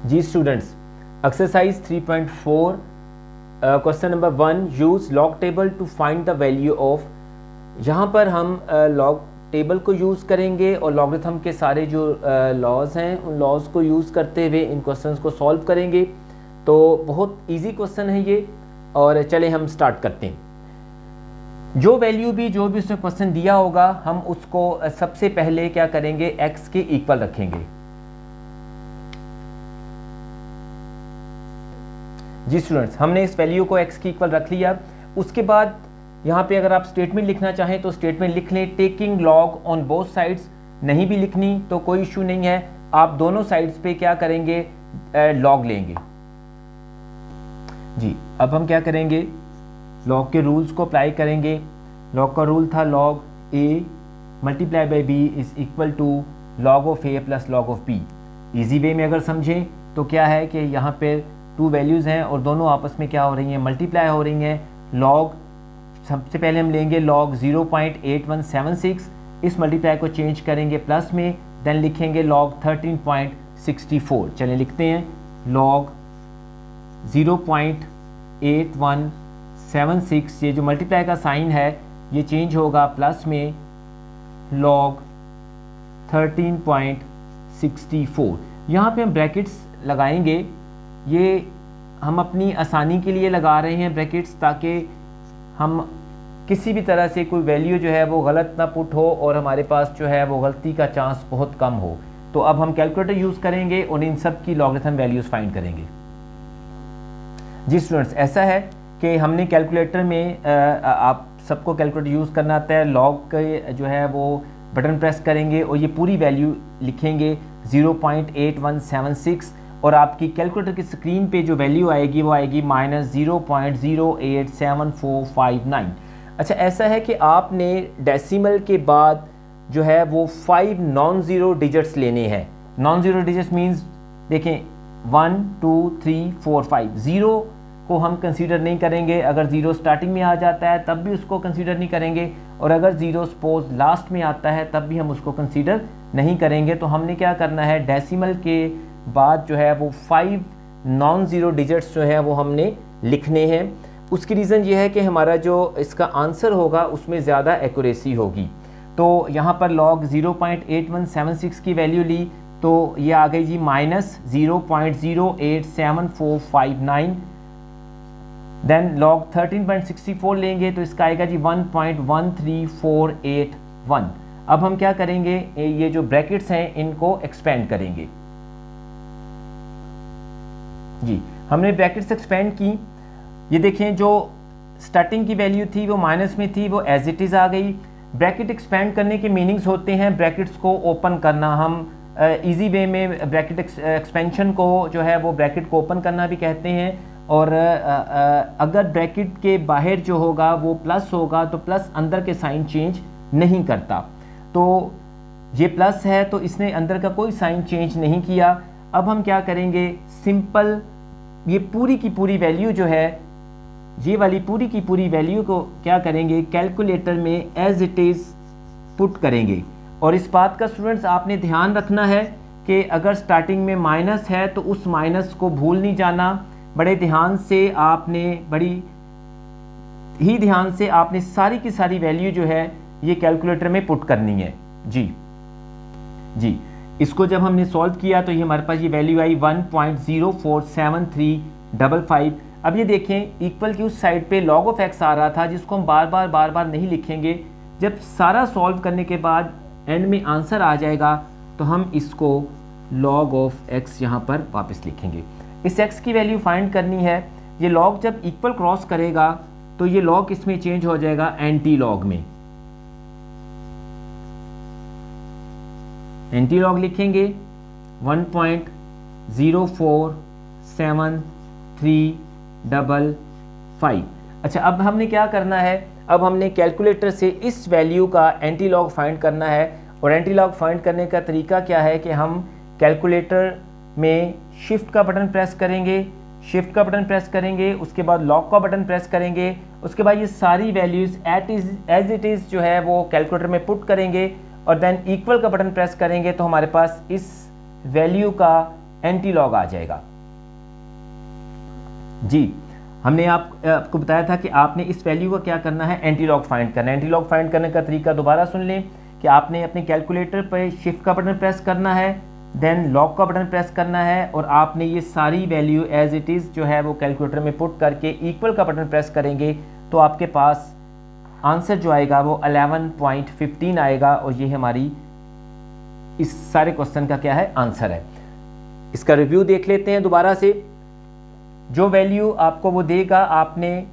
Ji students, exercise 3.4 question number 1, use log table to find the value of. यहाँ पर हम log table को use करेंगे और लॉगरिथम के सारे जो लॉज हैं उन लॉज को यूज़ करते हुए इन क्वेश्चंस को सॉल्व करेंगे। तो बहुत इजी क्वेश्चन है ये, और चले हम स्टार्ट करते हैं। जो भी उसमें क्वेश्चन दिया होगा हम उसको सबसे पहले क्या करेंगे, x के इक्वल रखेंगे। जी स्टूडेंट्स, हमने इस वैल्यू को x की इक्वल रख लिया। उसके बाद यहाँ पे अगर आप स्टेटमेंट लिखना चाहें तो स्टेटमेंट लिख लें, taking log on both sides. नहीं भी लिखनी तो कोई इशू नहीं है, आप दोनों साइड्स पे क्या करेंगे, लॉग लेंगे। जी अब हम क्या करेंगे, लॉग के रूल्स को अप्लाई करेंगे। लॉग का रूल था log a multiply by b is equal to log of a plus log of b। Easy way में अगर समझें तो क्या है कि यहाँ पे टू वैल्यूज़ हैं और दोनों आपस में क्या हो रही हैं, मल्टीप्लाई हो रही हैं। लॉग सबसे पहले हम लेंगे लॉग 0.8176, इस मल्टीप्लाई को चेंज करेंगे प्लस में, देन लिखेंगे लॉग 13.64। चलें लिखते हैं, लॉग 0.8176, ये जो मल्टीप्लाई का साइन है ये चेंज होगा प्लस में लॉग 13.64। यहाँ पे हम ब्रैकेट्स लगाएंगे, ये हम अपनी आसानी के लिए लगा रहे हैं ब्रैकेट्स, ताकि हम किसी भी तरह से कोई वैल्यू जो है वो गलत ना पुट हो और हमारे पास जो है वो गलती का चांस बहुत कम हो। तो अब हम कैलकुलेटर यूज़ करेंगे और इन सब की लॉगरिथम वैल्यूज़ फाइंड करेंगे। जी स्टूडेंट्स, ऐसा है कि हमने कैलकुलेटर में आप सबको कैलकुलेटर यूज़ करना आता है। लॉग के जो है वो बटन प्रेस करेंगे और ये पूरी वैल्यू लिखेंगे 0.8176, और आपकी कैलकुलेटर की स्क्रीन पे जो वैल्यू आएगी वो आएगी -0.087459। अच्छा, ऐसा है कि आपने डेसिमल के बाद जो है वो 5 नॉन ज़ीरो डिजिट्स लेने हैं। नॉन ज़ीरो डिजिट्स मींस देखें 1 2 3 4 5। ज़ीरो को हम कंसीडर नहीं करेंगे, अगर ज़ीरो स्टार्टिंग में आ जाता है तब भी उसको कंसीडर नहीं करेंगे, और अगर ज़ीरो सपोज लास्ट में आता है तब भी हम उसको कंसीडर नहीं करेंगे। तो हमने क्या करना है, डेसिमल के बाद जो है वो 5 नॉन ज़ीरो डिजिट्स जो है वो हमने लिखने हैं। उसकी रीज़न ये है कि हमारा जो इसका आंसर होगा उसमें ज़्यादा एक्यूरेसी होगी। तो यहाँ पर लॉग 0.8176 की वैल्यू ली तो ये आ गई जी -0.087459। देन लॉग 13.64 लेंगे तो इसका आएगा जी 1.13481। अब हम क्या करेंगे, ये जो ब्रैकेट्स हैं इनको एक्सपेंड करेंगे। जी हमने ब्रैकेट्स एक्सपेंड की। ये देखें, जो स्टार्टिंग की वैल्यू थी वो माइनस में थी, वो एज इट इज़ आ गई। ब्रैकेट एक्सपेंड करने के मीनिंग्स होते हैं ब्रैकेट्स को ओपन करना। हम इजी वे में ब्रैकेट एक्सपेंशन को जो है वो ब्रैकेट को ओपन करना भी कहते हैं। और अगर ब्रैकेट के बाहर जो होगा वो प्लस होगा तो प्लस अंदर के साइन चेंज नहीं करता। तो ये प्लस है तो इसने अंदर का कोई साइन चेंज नहीं किया। अब हम क्या करेंगे, सिंपल ये पूरी की पूरी वैल्यू जो है, ये वाली पूरी की पूरी वैल्यू को क्या करेंगे, कैलकुलेटर में एज इट इज़ पुट करेंगे। और इस बात का स्टूडेंट्स आपने ध्यान रखना है कि अगर स्टार्टिंग में माइनस है तो उस माइनस को भूल नहीं जाना। बड़े ध्यान से आपने, बड़ी ही ध्यान से आपने सारी की सारी वैल्यू जो है ये कैलकुलेटर में पुट करनी है। जी इसको जब हमने सॉल्व किया तो ये हमारे पास ये वैल्यू आई 1.047355। अब ये देखें, इक्वल की उस साइड पे log ऑफ x आ रहा था जिसको हम बार बार नहीं लिखेंगे। जब सारा सॉल्व करने के बाद एंड में आंसर आ जाएगा तो हम इसको log ऑफ x यहाँ पर वापस लिखेंगे। इस x की वैल्यू फाइंड करनी है। ये log जब इक्वल क्रॉस करेगा तो ये log इसमें चेंज हो जाएगा एंटी लॉग में। एंटी लॉग लिखेंगे 1.047355। अच्छा, अब हमने क्या करना है, अब हमने कैलकुलेटर से इस वैल्यू का एंटी लॉग फाइंड करना है। और एंटी लॉग फाइंड करने का तरीका क्या है कि हम कैलकुलेटर में शिफ्ट का बटन प्रेस करेंगे, उसके बाद लॉक का बटन प्रेस करेंगे, उसके बाद ये सारी वैल्यूज़ एज इट इज़ जो है वो कैलकुलेटर में पुट करेंगे और देन इक्वल का बटन प्रेस करेंगे तो हमारे पास इस वैल्यू का एंटी लॉग आ जाएगा। जी, हमने आपको बताया था कि आपने इस वैल्यू को क्या करना है, एंटी लॉग फाइंड करना है। एंटी लॉग फाइंड करने का तरीका दोबारा सुन लें कि आपने अपने कैलकुलेटर पर शिफ्ट का बटन प्रेस करना है, देन लॉग का बटन प्रेस करना है और आपने ये सारी वैल्यू एज इट इज़ जो है वो कैलकुलेटर में पुट करके इक्वल का बटन प्रेस करेंगे तो आपके पास आंसर जो आएगा वो 11.15 आएगा और ये हमारी इस सारे क्वेश्चन का क्या है, आंसर है। इसका रिव्यू देख लेते हैं दोबारा से। जो वैल्यू आपको वो देगा, आपने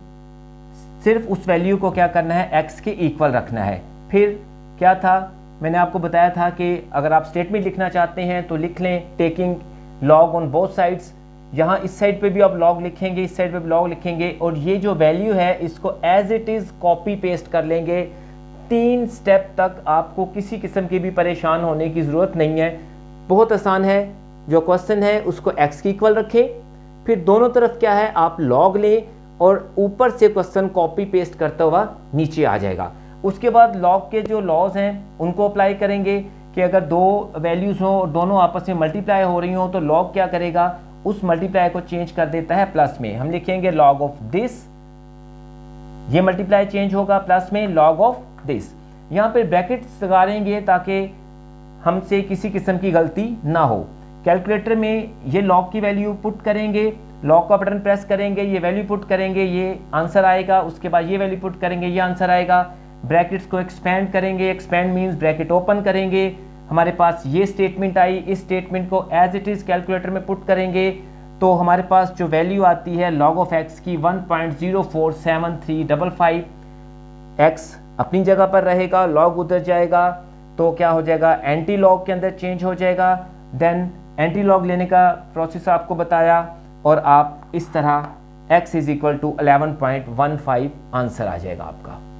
सिर्फ उस वैल्यू को क्या करना है, x के इक्वल रखना है। फिर क्या था, मैंने आपको बताया था कि अगर आप स्टेटमेंट लिखना चाहते हैं तो लिख लें taking log on both sides. यहाँ इस साइड पे भी आप लॉग लिखेंगे, इस साइड पे भी लॉग लिखेंगे और ये जो वैल्यू है इसको as it is copy paste कर लेंगे। 3 स्टेप तक आपको किसी किस्म की भी परेशान होने की ज़रूरत नहीं है, बहुत आसान है। जो क्वेश्चन है उसको x की इक्वल रखें, फिर दोनों तरफ क्या है आप लॉग लें और ऊपर से क्वेश्चन कॉपी पेस्ट करता हुआ नीचे आ जाएगा। उसके बाद लॉग के जो लॉज हैं उनको अप्लाई करेंगे कि अगर दो वैल्यूज़ हों और दोनों आपस में मल्टीप्लाई हो रही हों तो लॉग क्या करेगा, उस मल्टीप्लाई को चेंज कर देता है प्लस में। हम लिखेंगे लॉग ऑफ दिस, ये मल्टीप्लाई चेंज होगा प्लस में लॉग ऑफ दिस। यहाँ पे ब्रैकेट्स लगाएंगे ताकि हमसे किसी किस्म की गलती ना हो। कैलकुलेटर में ये लॉग की वैल्यू पुट करेंगे, लॉग का बटन प्रेस करेंगे, ये वैल्यू पुट करेंगे, ये आंसर आएगा। उसके बाद ये वैल्यू पुट करेंगे, ये आंसर आएगा। ब्रैकेट्स को एक्सपेंड करेंगे, एक्सपेंड मीन्स ब्रैकेट ओपन करेंगे, हमारे पास ये स्टेटमेंट आई, इस स्टेटमेंट को एज इट इज़ कैलकुलेटर में पुट करेंगे तो हमारे पास जो वैल्यू आती है लॉग ऑफ एक्स की 1.047355। एक्स अपनी जगह पर रहेगा, लॉग उधर जाएगा तो क्या हो जाएगा, एंटी लॉग के अंदर चेंज हो जाएगा। देन एंटी लॉग लेने का प्रोसेस आपको बताया और आप इस तरह x = 11.15 आंसर आ जाएगा आपका।